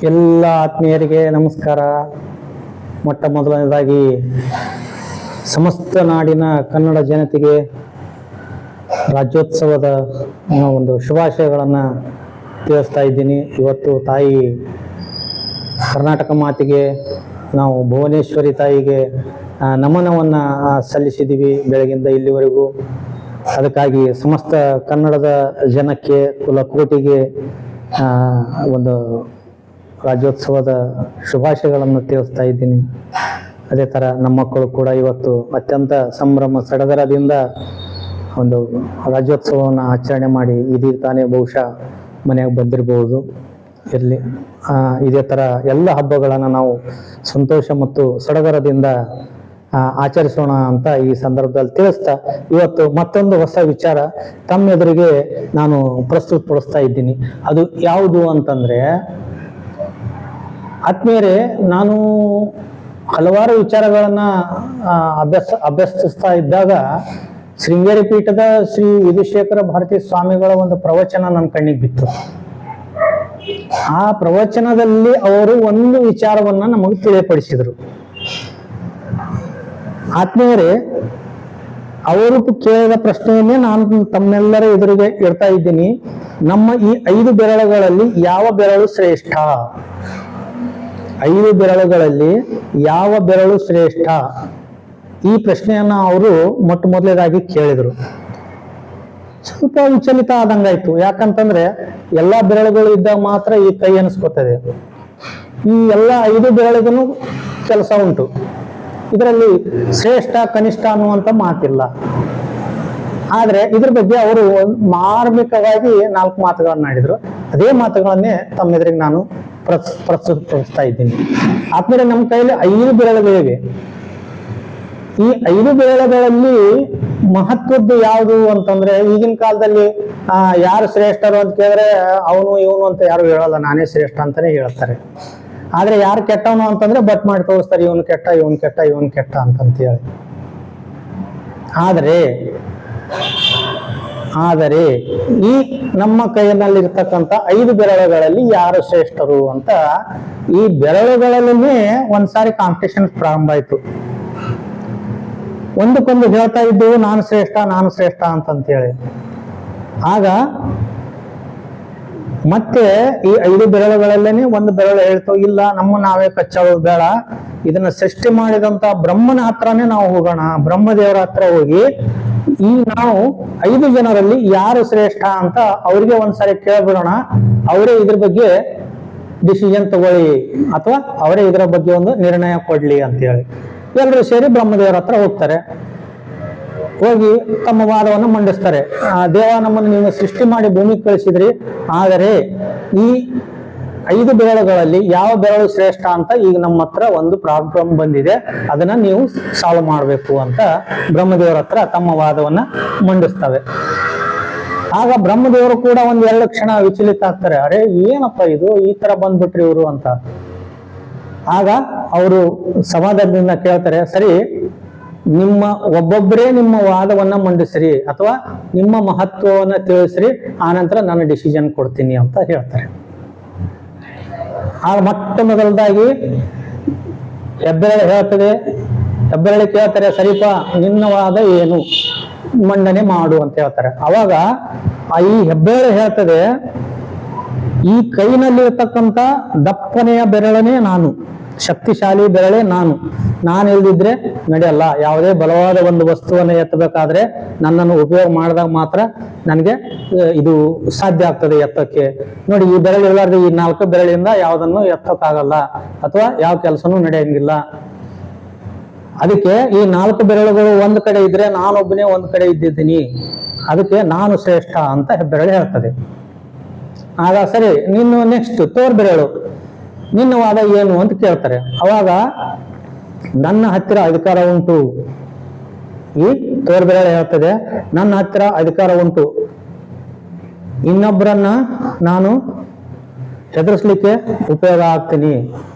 ಎಲ್ಲ ಆತ್ಮೀಯರಿಗೆ ನಮಸ್ಕಾರ. ಮೊಟ್ಟ ಮೊದಲನೇದಾಗಿ ಸಮಸ್ತ ನಾಡಿನ ಕನ್ನಡ ಜನತೆಗೆ ರಾಜ್ಯೋತ್ಸವದ ಒಂದು ಶುಭಾಶಯಗಳನ್ನು ತಿಳಿಸ್ತಾ ಇದ್ದೀನಿ. ಇವತ್ತು ತಾಯಿ ಕರ್ನಾಟಕ ಮಾತೆಗೆ ನಾವು ಭುವನೇಶ್ವರಿ ತಾಯಿಗೆ ನಮನವನ್ನು ಸಲ್ಲಿಸಿದ್ದೀವಿ ಬೆಳಗಿಂದ ಇಲ್ಲಿವರೆಗೂ. ಅದಕ್ಕಾಗಿ ಸಮಸ್ತ ಕನ್ನಡದ ಜನಕ್ಕೆ ಕುಲಕೋಟಿಗೆ ಒಂದು ರಾಜ್ಯೋತ್ಸವದ ಶುಭಾಶಯಗಳನ್ನು ತಿಳಿಸ್ತಾ ಇದ್ದೀನಿ. ಅದೇ ಥರ ನಮ್ಮ ಮಕ್ಕಳು ಕೂಡ ಇವತ್ತು ಅತ್ಯಂತ ಸಂಭ್ರಮ ಸಡಗರದಿಂದ ಒಂದು ರಾಜ್ಯೋತ್ಸವವನ್ನು ಆಚರಣೆ ಮಾಡಿ ಇದೀಗ ತಾನೇ ಬಹುಶಃ ಮನೆಗೆ ಬಂದಿರಬಹುದು. ಇರಲಿ, ಇದೇ ಥರ ಎಲ್ಲ ಹಬ್ಬಗಳನ್ನು ನಾವು ಸಂತೋಷ ಮತ್ತು ಸಡಗರದಿಂದ ಆಚರಿಸೋಣ ಅಂತ ಈ ಸಂದರ್ಭದಲ್ಲಿ ತಿಳಿಸ್ತಾ, ಇವತ್ತು ಮತ್ತೊಂದು ಹೊಸ ವಿಚಾರ ತಮ್ಮೆದುರಿಗೆ ನಾನು ಪ್ರಸ್ತುತಪಡಿಸ್ತಾ ಇದ್ದೀನಿ. ಅದು ಯಾವುದು ಅಂತಂದರೆ, ಆತ್ಮೀಯರೇ, ನಾನು ಹಲವಾರು ವಿಚಾರಗಳನ್ನು ಅಭ್ಯಸಿಸ್ತಾ ಇದ್ದಾಗ ಶೃಂಗೇರಿ ಪೀಠದ ಶ್ರೀ ವಿಧುಶೇಖರ ಭಾರತಿ ಸ್ವಾಮಿಗಳ ಒಂದು ಪ್ರವಚನ ನನ್ನ ಕಣ್ಣಿಗೆ ಬಿತ್ತು. ಆ ಪ್ರವಚನದಲ್ಲಿ ಅವರು ಒಂದು ವಿಚಾರವನ್ನ ನಮಗೆ ತಿಳಿಯಪಡಿಸಿದರು. ಆತ್ಮೀಯರೇ, ಅವರು ಕೇಳಿದ ಪ್ರಶ್ನೆಯನ್ನೇ ನಾನು ತಮ್ಮೆಲ್ಲರ ಎದುರಿಗೆ ಇಡ್ತಾ ಇದ್ದೀನಿ. ನಮ್ಮ ಈ 5 ಬೆರಳುಗಳಲ್ಲಿ ಯಾವ ಬೆರಳು ಶ್ರೇಷ್ಠ? 5 ಬೆರಳುಗಳಲ್ಲಿ ಯಾವ ಬೆರಳು ಶ್ರೇಷ್ಠ? ಈ ಪ್ರಶ್ನೆಯನ್ನ ಅವರು ಮೊಟ್ಟ ಮೊದಲನೇದಾಗಿ ಕೇಳಿದರು. ಸ್ವಲ್ಪ ವಿಚಲಿತ ಆದಂಗಾಯ್ತು. ಯಾಕಂತಂದ್ರೆ ಎಲ್ಲಾ ಬೆರಳುಗಳು ಇದ್ದಾಗ ಮಾತ್ರ ಈ ಕೈ ಅನಿಸ್ಕೊತದೆ. ಈ ಎಲ್ಲ 5 ಬೆರಳಿಗೂ ಕೆಲಸ ಉಂಟು. ಇದರಲ್ಲಿ ಶ್ರೇಷ್ಠ ಕನಿಷ್ಠ ಅನ್ನುವಂಥ ಮಾತಿಲ್ಲ. ಆದ್ರೆ ಇದ್ರ ಬಗ್ಗೆ ಅವರು ಮಾರ್ಮಿಕವಾಗಿ 4 ಮಾತುಗಳನ್ನ ಆಡಿದ್ರು. ಅದೇ ಮಾತುಗಳನ್ನೇ ತಮ್ಮೆದುರಿಗೆ ನಾನು ಪ್ರಸ್ತುತಪಡಿಸ್ತಾ ಇದ್ದೀನಿ. ಆದ್ಮೇಲೆ ನಮ್ಮ ಕೈಯಲ್ಲಿ 5 ಬೆರಳುಗಳಿವೆ. ಈ 5 ಬೆರಳುಗಳಲ್ಲಿ ಮಹತ್ವದ್ದು ಯಾವುದು ಅಂತಂದ್ರೆ, ಈಗಿನ ಕಾಲದಲ್ಲಿ ಯಾರು ಶ್ರೇಷ್ಠರು ಅಂತ ಕೇಳಿದ್ರೆ ಅವನು ಇವನು ಅಂತ ಯಾರು ಹೇಳಲ್ಲ, ನಾನೇ ಶ್ರೇಷ್ಠ ಅಂತಾನೆ ಹೇಳ್ತಾರೆ. ಆದ್ರೆ ಯಾರು ಕೆಟ್ಟವನು ಅಂತಂದ್ರೆ ಬಟ್ ಮಾಡಿ ತೋರಿಸ್ತಾರೆ, ಇವನು ಕೆಟ್ಟ, ಇವನು ಕೆಟ್ಟ, ಇವನು ಕೆಟ್ಟ ಅಂತಂತ ಹೇಳಿ. ಆದರೆ ಈ ನಮ್ಮ ಕೈಯಲ್ಲಿರ್ತಕ್ಕಂಥ 5 ಬೆರಳುಗಳಲ್ಲಿ ಯಾರು ಶ್ರೇಷ್ಠರು ಅಂತ ಈ ಬೆರಳುಗಳಲ್ಲೇ ಒಂದ್ಸಾರಿ ಕಾಂಪಿಟೇಷನ್ ಪ್ರಾರಂಭ ಆಯ್ತು. ಒಂದಕ್ಕೊಂದು ಹೇಳ್ತಾ ಇದ್ದವು, ನಾನು ಶ್ರೇಷ್ಠ ಅಂತಂತೇಳಿ. ಆಗ ಮತ್ತೆ ಈ 5 ಬೆರಳುಗಳಲ್ಲೇನೆ ಒಂದು ಬೆರಳು ಹೇಳ್ತು, ಇಲ್ಲ, ನಾವೇ ಕಚ್ಚೋದು ಬೇಡ, ಇದನ್ನ ಸೃಷ್ಟಿ ಮಾಡಿದಂತ ಬ್ರಹ್ಮನ ಹತ್ರನೇ ನಾವು ಹೋಗೋಣ. ಬ್ರಹ್ಮದೇವರ ಹತ್ರ ಹೋಗಿ ಈ ನಾವು 5 ಜನರಲ್ಲಿ ಯಾರು ಶ್ರೇಷ್ಠ ಅಂತ ಅವ್ರಿಗೆ ಒಂದ್ಸರಿ ಕೇಳ್ಬಿಡೋಣ, ಅವರೇ ಇದ್ರ ಬಗ್ಗೆ ಡಿಸಿಷನ್ ತಗೊಳ್ಳಿ ಅಥವಾ ಅವರೇ ಇದರ ಬಗ್ಗೆ ಒಂದು ನಿರ್ಣಯ ಕೊಡ್ಲಿ ಅಂತ ಹೇಳಿ ಎಲ್ಲರೂ ಸೇರಿ ಬ್ರಹ್ಮದೇವರ ಹತ್ರ ಹೋಗ್ತಾರೆ. ಹೋಗಿ ತಮ್ಮ ವಾದವನ್ನು ಮಂಡಿಸ್ತಾರೆ. ದೇವ, ನಮ್ಮನ್ನು ನೀವು ಸೃಷ್ಟಿ ಮಾಡಿ ಭೂಮಿಗೆ ಕಳಿಸಿದ್ರಿ, ಆದರೆ ಈ 5 ಬೆರಳುಗಳಲ್ಲಿ ಯಾವ ಬೆರಳು ಶ್ರೇಷ್ಠ ಅಂತ ಈಗ ನಮ್ಮ ಹತ್ರ ಒಂದು ಪ್ರಾಬ್ಲಮ್ ಬಂದಿದೆ, ಅದನ್ನ ನೀವು ಸಾಲ್ವ್ ಮಾಡಬೇಕು ಅಂತ ಬ್ರಹ್ಮದೇವರ ಹತ್ರ ತಮ್ಮ ವಾದವನ್ನ ಮಂಡಿಸ್ತವೆ. ಆಗ ಬ್ರಹ್ಮದೇವರು ಕೂಡ 1-2 ಕ್ಷಣ ವಿಚಲಿತ ಆಗ್ತಾರೆ. ಅರೆ, ಏನಪ್ಪ ಇದು, ಈ ತರ ಬಂದ್ಬಿಟ್ರಿ ಇವರು ಅಂತ. ಆಗ ಅವರು ಸಮಾಧಾನದಿಂದ ಕೇಳ್ತಾರೆ, ಸರಿ, ಒಬ್ಬೊಬ್ಬರೇ ನಿಮ್ಮ ವಾದವನ್ನ ಮಂಡಿಸ್ರಿ ಅಥವಾ ನಿಮ್ಮ ಮಹತ್ವವನ್ನ ತಿಳಿಸ್ರಿ, ಆನಂತರ ನಾನು ಡಿಸಿಷನ್ ಕೊಡ್ತೀನಿ ಅಂತ ಹೇಳ್ತಾರೆ. ಆಗ ಮೊಟ್ಟ ಮೊದಲದಾಗಿ ಹೆಬ್ಬೆರಳು ಹೇಳ್ತದೆ. ಹೆಬ್ಬೆರಳು ಕೇಳ್ತಾರೆ, ಸರಿಪಾ, ನಿನ್ನ ವಾದ ಏನು, ಮಂಡನೆ ಮಾಡು ಅಂತ ಹೇಳ್ತಾರೆ. ಅವಾಗ ಈ ಹೆಬ್ಬೆರಳು ಹೇಳ್ತದೆ, ಈ ಕೈನಲ್ಲಿ ಇರ್ತಕ್ಕಂಥ ದಪ್ಪನೆಯ ಬೆರಳನೇ ನಾನು, ಶಕ್ತಿಶಾಲಿ ಬೆರಳೇ ನಾನು ಇಲ್ದಿದ್ರೆ ನಡೆಯಲ್ಲ. ಯಾವುದೇ ಬಲವಾದ ಒಂದು ವಸ್ತುವನ್ನು ಎತ್ತಬೇಕಾದ್ರೆ ನನ್ನನ್ನು ಉಪಯೋಗ ಮಾಡಿದಾಗ ಮಾತ್ರ ನನಗೆ ಇದು ಸಾಧ್ಯ ಆಗ್ತದೆ ಎತ್ತಕ್ಕೆ. ನೋಡಿ, ಈ ಬೆರಳು ಇರಲಾರ್ದೆ ಈ 4 ಬೆರಳಿಂದ ಯಾವುದನ್ನು ಎತ್ತಕ್ಕಾಗಲ್ಲ ಅಥವಾ ಯಾವ ಕೆಲಸನೂ ನಡೆಯಂಗಿಲ್ಲ. ಅದಕ್ಕೆ ಈ 4 ಬೆರಳುಗಳು ಒಂದು ಕಡೆ ಇದ್ರೆ ನಾನೊಬ್ಬನೇ ಒಂದು ಕಡೆ ಇದ್ದಿದ್ದೀನಿ, ಅದಕ್ಕೆ ನಾನು ಶ್ರೇಷ್ಠ ಅಂತ ಹೆಬ್ಬೆರಳು ಹೇಳ್ತದೆ. ಆಗ ಸರಿ, ನಿನ್ನ ನೆಕ್ಸ್ಟ್ ತೋರ್ ಬೆರಳು, ನಿನ್ನ ವಾದ ಏನು ಅಂತ ಕೇಳ್ತಾರೆ. ಅವಾಗ ನನ್ನ ಹತ್ತಿರ ಅಧಿಕಾರ ಉಂಟು, ಈ ತೋರ್ ಬೆರಳು ಹೇಳ್ತದೆ, ನನ್ನ ಹತ್ತಿರ ಅಧಿಕಾರ ಉಂಟು, ಇನ್ನೊಬ್ಬರನ್ನ ನಾನು ಹೆದರ್ಸ್ಲಿಕ್ಕೆ ಉಪಯೋಗ ಆಗ್ತೀನಿ.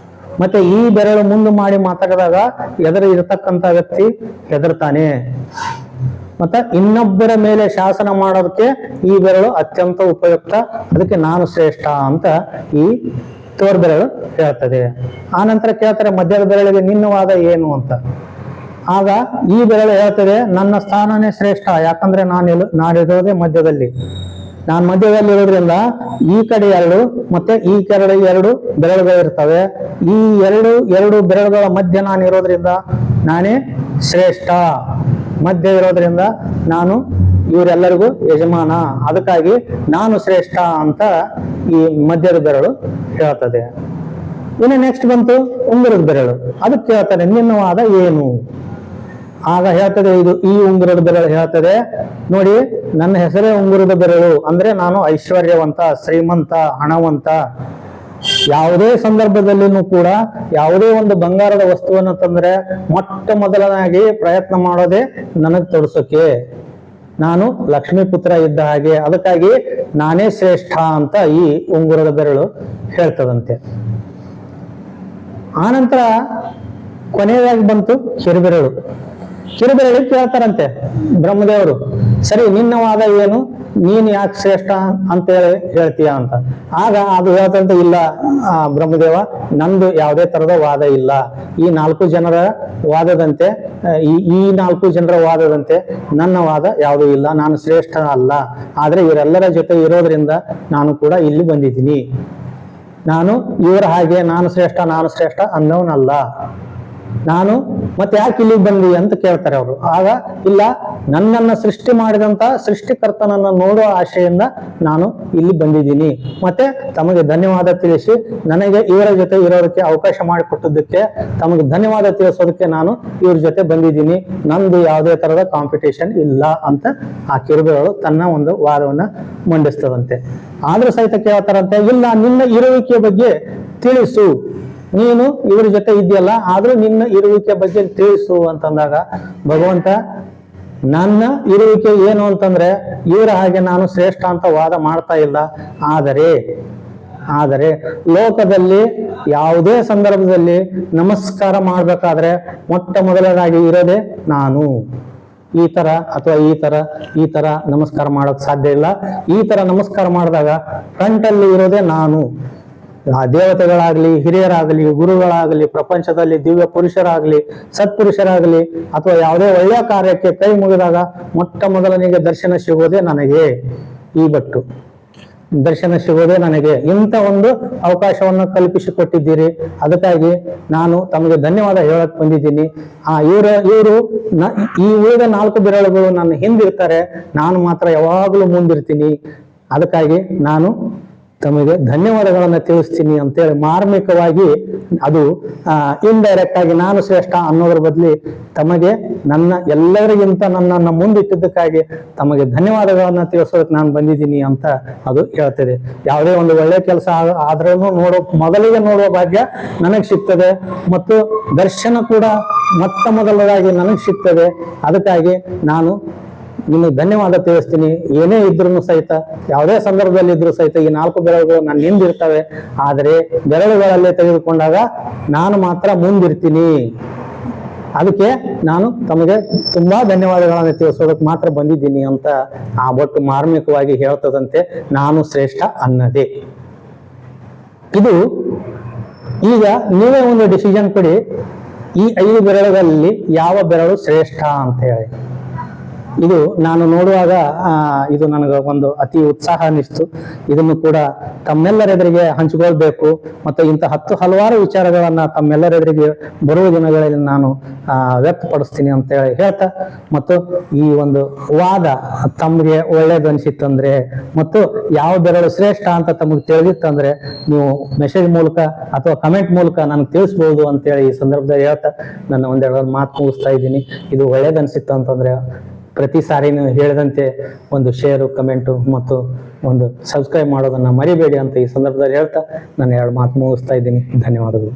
ಮತ್ತೆ ಈ ಬೆರಳು ಮುಂದೆ ಮಾಡಿ ಮಾತಾಡಿದಾಗ ಎದುರು ಇರತಕ್ಕಂತ ವ್ಯಕ್ತಿ ಹೆದರ್ತಾನೆ. ಮತ್ತೆ ಇನ್ನೊಬ್ಬರ ಮೇಲೆ ಶಾಸನ ಮಾಡೋದಕ್ಕೆ ಈ ಬೆರಳು ಅತ್ಯಂತ ಉಪಯುಕ್ತ, ಅದಕ್ಕೆ ನಾನು ಶ್ರೇಷ್ಠ ಅಂತ ಈ ತೋರ್ ಬೆರಳು ಹೇಳ್ತದೆ. ಆ ನಂತರ ಕೇಳ್ತಾರೆ ಮಧ್ಯದ ಬೆರಳಿಗೆ ನಿನ್ನ ವಾದ ಏನು ಅಂತ. ಆಗ ಈ ಬೆರಳು ಹೇಳ್ತದೆ ನನ್ನ ಸ್ಥಾನನೇ ಶ್ರೇಷ್ಠ, ಯಾಕಂದ್ರೆ ನಾನಿರೋದೇ ಮಧ್ಯದಲ್ಲಿ. ನಾನು ಮಧ್ಯದಲ್ಲಿ ಇರೋದ್ರಿಂದ ಈ ಕಡೆ 2 ಮತ್ತೆ ಈ ಕಡೆ 2 ಬೆರಳುಗಳು ಇರ್ತವೆ. ಈ ಎರಡು ಬೆರಳುಗಳ ಮಧ್ಯ ನಾನು ಇರೋದ್ರಿಂದ ನಾನೇ ಶ್ರೇಷ್ಠ. ಮಧ್ಯ ಇರೋದ್ರಿಂದ ನಾನು ಇವರೆಲ್ಲರಿಗೂ ಯಜಮಾನ, ಅದಕ್ಕಾಗಿ ನಾನು ಶ್ರೇಷ್ಠ ಅಂತ ಈ ಮಧ್ಯದ ಬೆರಳು ಹೇಳ್ತದೆ. ಇನ್ನು ನೆಕ್ಸ್ಟ್ ಬಂತು ಉಂಗುರದ ಬೆರಳು. ಅದಕ್ಕೆ ಹೇಳ್ತಾರೆ ನಿನ್ನ ವಾದ ಏನು. ಆಗ ಹೇಳ್ತದೆ ಈ ಉಂಗುರದ ಬೆರಳು ಹೇಳ್ತದೆ, ನೋಡಿ ನನ್ನ ಹೆಸರೇ ಉಂಗುರದ ಬೆರಳು, ಅಂದ್ರೆ ನಾನು ಐಶ್ವರ್ಯವಂತ, ಶ್ರೀಮಂತ, ಹಣವಂತ. ಯಾವುದೇ ಸಂದರ್ಭದಲ್ಲಿನೂ ಕೂಡ ಯಾವುದೇ ಒಂದು ಬಂಗಾರದ ವಸ್ತುವನ್ನು ತಂದ್ರೆ ಮೊಟ್ಟ ಮೊದಲನಾಗಿ ಪ್ರಯತ್ನ ಮಾಡೋದೇ ನನಗ್ ತೊಡಸೋಕೆ. ನಾನು ಲಕ್ಷ್ಮೀ ಪುತ್ರ ಇದ್ದ ಹಾಗೆ, ಅದಕ್ಕಾಗಿ ನಾನೇ ಶ್ರೇಷ್ಠ ಅಂತ ಈ ಉಂಗುರದ ಬೆರಳು ಹೇಳ್ತದಂತೆ. ಆನಂತರ ಕೊನೆಯದಾಗಿ ಬಂತು ಕಿರುಬೆರಳು. ಕಿರುಬೆರಳು ಕೇಳ್ತಾರಂತೆ ಬ್ರಹ್ಮದೇವರು, ಸರಿ ನಿನ್ನ ವಾದ ಏನು, ನೀನ್ ಯಾಕೆ ಶ್ರೇಷ್ಠ ಅಂತ ಹೇಳ್ತೀಯ ಅಂತ. ಆಗ ಅದು ಹೇಳ್ತಂತೆ, ಇಲ್ಲ ಬ್ರಹ್ಮದೇವ, ನಂದು ಯಾವುದೇ ತರದ ವಾದ ಇಲ್ಲ. ಈ 4 ಜನರ ವಾದದಂತೆ ಈ 4 ಜನರ ವಾದದಂತೆ ನನ್ನ ವಾದ ಯಾವುದೂ ಇಲ್ಲ. ನಾನು ಶ್ರೇಷ್ಠ ಅಲ್ಲ, ಆದ್ರೆ ಇವರೆಲ್ಲರ ಜೊತೆ ಇರೋದ್ರಿಂದ ನಾನು ಕೂಡ ಇಲ್ಲಿ ಬಂದಿದ್ದೀನಿ. ನಾನು ಇವರ ಹಾಗೆ ನಾನು ಶ್ರೇಷ್ಠ ಅನ್ನೋನಲ್ಲ. ನಾನು ಮತ್ತೆ ಯಾಕೆ ಇಲ್ಲಿಗೆ ಬಂದಿ ಅಂತ ಕೇಳ್ತಾರೆ ಅವರು. ಆಗ ಇಲ್ಲ, ನನ್ನನ್ನ ಸೃಷ್ಟಿ ಮಾಡಿದಂತ ಸೃಷ್ಟಿಕರ್ತನನ್ನ ನೋಡುವ ಆಶೆಯಿಂದ ನಾನು ಇಲ್ಲಿ ಬಂದಿದ್ದೀನಿ. ಮತ್ತೆ ತಮಗೆ ಧನ್ಯವಾದ ತಿಳಿಸಿ, ನನಗೆ ಇವರ ಜೊತೆ ಇರೋದಕ್ಕೆ ಅವಕಾಶ ಮಾಡಿಕೊಟ್ಟದಕ್ಕೆ ತಮಗೆ ಧನ್ಯವಾದ ತಿಳಿಸೋದಕ್ಕೆ ನಾನು ಇವ್ರ ಜೊತೆ ಬಂದಿದ್ದೀನಿ. ನಂದು ಯಾವುದೇ ತರದ ಕಾಂಪಿಟೇಷನ್ ಇಲ್ಲ ಅಂತ ಆ ಕಿರುಬೆರಳು ತನ್ನ ಒಂದು ವಾದವನ್ನ ಮಂಡಿಸ್ತದಂತೆ. ಆದ್ರೂ ಸಹಿತ ಕೇಳ್ತಾರಂತೆ, ಇಲ್ಲ ನಿನ್ನ ಇರುವಿಕೆಯ ಬಗ್ಗೆ ತಿಳಿಸು, ನೀನು ಇವ್ರ ಜೊತೆ ಇದೆಯಲ್ಲ, ಆದ್ರೂ ನಿನ್ನ ಇರುವಿಕೆ ಬಗ್ಗೆ ತಿಳಿಸು ಅಂತಂದಾಗ ಭಗವಂತ ನನ್ನ ಇರುವಿಕೆ ಏನು ಅಂತಂದ್ರೆ ಇವರ ಹಾಗೆ ನಾನು ಶ್ರೇಷ್ಠ ಅಂತ ವಾದ ಮಾಡ್ತಾ ಇಲ್ಲ. ಆದರೆ ಲೋಕದಲ್ಲಿ ಯಾವುದೇ ಸಂದರ್ಭದಲ್ಲಿ ನಮಸ್ಕಾರ ಮಾಡ್ಬೇಕಾದ್ರೆ ಮೊಟ್ಟ ಮೊದಲನಾಗಿ ಇರೋದೇ ನಾನು. ಈ ತರ ಅಥವಾ ಈ ತರ ನಮಸ್ಕಾರ ಮಾಡೋಕ್ ಸಾಧ್ಯ ಇಲ್ಲ. ಈ ತರ ನಮಸ್ಕಾರ ಮಾಡಿದಾಗ ಫ್ರಂಟ್ ಅಲ್ಲಿ ಇರೋದೇ ನಾನು. ಆ ದೇವತೆಗಳಾಗ್ಲಿ, ಹಿರಿಯರಾಗಲಿ, ಗುರುಗಳಾಗಲಿ, ಪ್ರಪಂಚದಲ್ಲಿ ದಿವ್ಯ ಪುರುಷರಾಗ್ಲಿ, ಸತ್ಪುರುಷರಾಗಲಿ, ಅಥವಾ ಯಾವುದೇ ಒಳ್ಳೆಯ ಕಾರ್ಯಕ್ಕೆ ಕೈ ಮುಗಿದಾಗ ಮೊಟ್ಟ ಮೊದಲನಿಗೆ ದರ್ಶನ ಸಿಗೋದೇ ನನಗೆ. ಈ ಭಟ್ಟು ದರ್ಶನ ಸಿಗೋದೇ ನನಗೆ. ಇಂಥ ಒಂದು ಅವಕಾಶವನ್ನು ಕಲ್ಪಿಸಿಕೊಟ್ಟಿದ್ದೀರಿ, ಅದಕ್ಕಾಗಿ ನಾನು ತಮಗೆ ಧನ್ಯವಾದ ಹೇಳಕ್ ಬಂದಿದ್ದೀನಿ. ಇವರು ಈ ಉಳಿದ 4 ಬೆರಳುಗಳು ನನ್ನ ಹಿಂದಿರ್ತಾರೆ, ನಾನು ಮಾತ್ರ ಯಾವಾಗಲೂ ಮುಂದಿರ್ತೀನಿ. ಅದಕ್ಕಾಗಿ ನಾನು ತಮಗೆ ಧನ್ಯವಾದಗಳನ್ನ ತಿಳಿಸ್ತೀನಿ ಅಂತೇಳಿ ಮಾರ್ಮಿಕವಾಗಿ, ಅದು ಇಂಡೈರೆಕ್ಟ್ ಆಗಿ ನಾನು ಶ್ರೇಷ್ಠ ಅನ್ನೋದ್ರ ಬದಲಿ ತಮಗೆ ಎಲ್ಲರಿಗಿಂತ ನನ್ನನ್ನು ಮುಂದಿಟ್ಟಿದ್ದಕ್ಕಾಗಿ ತಮಗೆ ಧನ್ಯವಾದಗಳನ್ನ ತಿಳಿಸೋದಕ್ಕೆ ನಾನು ಬಂದಿದ್ದೀನಿ ಅಂತ ಅದು ಹೇಳ್ತದೆ. ಯಾವುದೇ ಒಂದು ಒಳ್ಳೆ ಕೆಲಸ ಆದ್ರೂ ಮೊದಲಿಗೆ ನೋಡುವ ಭಾಗ್ಯ ನನಗೆ ಸಿಗ್ತದೆ, ಮತ್ತು ದರ್ಶನ ಕೂಡ ಮೊಟ್ಟ ಮೊದಲದಾಗಿ ನನಗೆ ಸಿಗ್ತದೆ. ಅದಕ್ಕಾಗಿ ನಾನು ನಿಮಗೆ ಧನ್ಯವಾದ ತಿಳಿಸ್ತೀನಿ. ಏನೇ ಇದ್ರೂ ಸಹಿತ, ಯಾವುದೇ ಸಂದರ್ಭದಲ್ಲಿ ಇದ್ರೂ ಸಹಿತ ಈ 4 ಬೆರಳುಗಳು ನನ್ನ ಹಿಂದಿರ್ತವೆ, ಆದರೆ ಬೆರಳುಗಳಲ್ಲೇ ತೆಗೆದುಕೊಂಡಾಗ ನಾನು ಮಾತ್ರ ಮುಂದಿರ್ತೀನಿ. ಅದಕ್ಕೆ ನಾನು ತಮಗೆ ತುಂಬಾ ಧನ್ಯವಾದಗಳನ್ನು ತಿಳಿಸೋದಕ್ಕೆ ಮಾತ್ರ ಬಂದಿದ್ದೀನಿ ಅಂತ ಆ ಭಟ್ಟು ಮಾರ್ಮಿಕವಾಗಿ ಹೇಳ್ತದಂತೆ, ನಾನು ಶ್ರೇಷ್ಠ ಅನ್ನದೇ. ಇದು ಈಗ ನೀವೇ ಒಂದು ಡಿಸಿಷನ್ ಕೊಡಿ, ಈ 5 ಬೆರಳುಗಳಲ್ಲಿ ಯಾವ ಬೆರಳು ಶ್ರೇಷ್ಠ ಅಂತ ಹೇಳಿ. ಇದು ನಾನು ನೋಡುವಾಗ ಇದು ನನಗೆ ಒಂದು ಅತಿ ಉತ್ಸಾಹ ಅನ್ನಿಸ್ತು. ಇದನ್ನು ಕೂಡ ತಮ್ಮೆಲ್ಲರೆದುರಿಗೆ ಹಂಚಿಕೊಳ್ಬೇಕು, ಮತ್ತು ಇಂಥ ಹಲವಾರು ವಿಚಾರಗಳನ್ನ ತಮ್ಮೆಲ್ಲರೆದುರಿಗೆ ಬರುವ ದಿನಗಳಲ್ಲಿ ನಾನು ವ್ಯಕ್ತಪಡಿಸ್ತೀನಿ ಅಂತ ಹೇಳಿ ಹೇಳ್ತಾ, ಮತ್ತು ಈ ಒಂದು ವಾದ ತಮಗೆ ಒಳ್ಳೇದನ್ಸಿತ್ತಂದ್ರೆ ಮತ್ತು ಯಾವ ಬೆರಳು ಶ್ರೇಷ್ಠ ಅಂತ ತಮಗೆ ತಿಳಿದಿತ್ತಂದ್ರೆ ನೀವು ಮೆಸೇಜ್ ಮೂಲಕ ಅಥವಾ ಕಮೆಂಟ್ ಮೂಲಕ ನನಗೆ ತಿಳಿಸ್ಬೋದು ಅಂತೇಳಿ ಈ ಸಂದರ್ಭದಲ್ಲಿ ಹೇಳ್ತಾ ನನ್ನ ಒಂದೆರಡು ಮಾತು ಮುಗಿಸ್ತಾ ಇದ್ದೀನಿ. ಇದು ಒಳ್ಳೇದನ್ಸಿತ್ತು ಅಂತಂದ್ರೆ ಪ್ರತಿ ಸಾರಿ ನೀವು ಹೇಳಿದಂತೆ ಒಂದು ಶೇರು, ಕಮೆಂಟು ಮತ್ತು ಒಂದು ಸಬ್ಸ್ಕ್ರೈಬ್ ಮಾಡೋದನ್ನ ಮರಿಬೇಡಿ ಅಂತ ಈ ಸಂದರ್ಭದಲ್ಲಿ ಹೇಳ್ತಾ ನನ್ನ 2 ಮಾತು ಮುಗಿಸ್ತಾ ಇದ್ದೀನಿ. ಧನ್ಯವಾದಗಳು.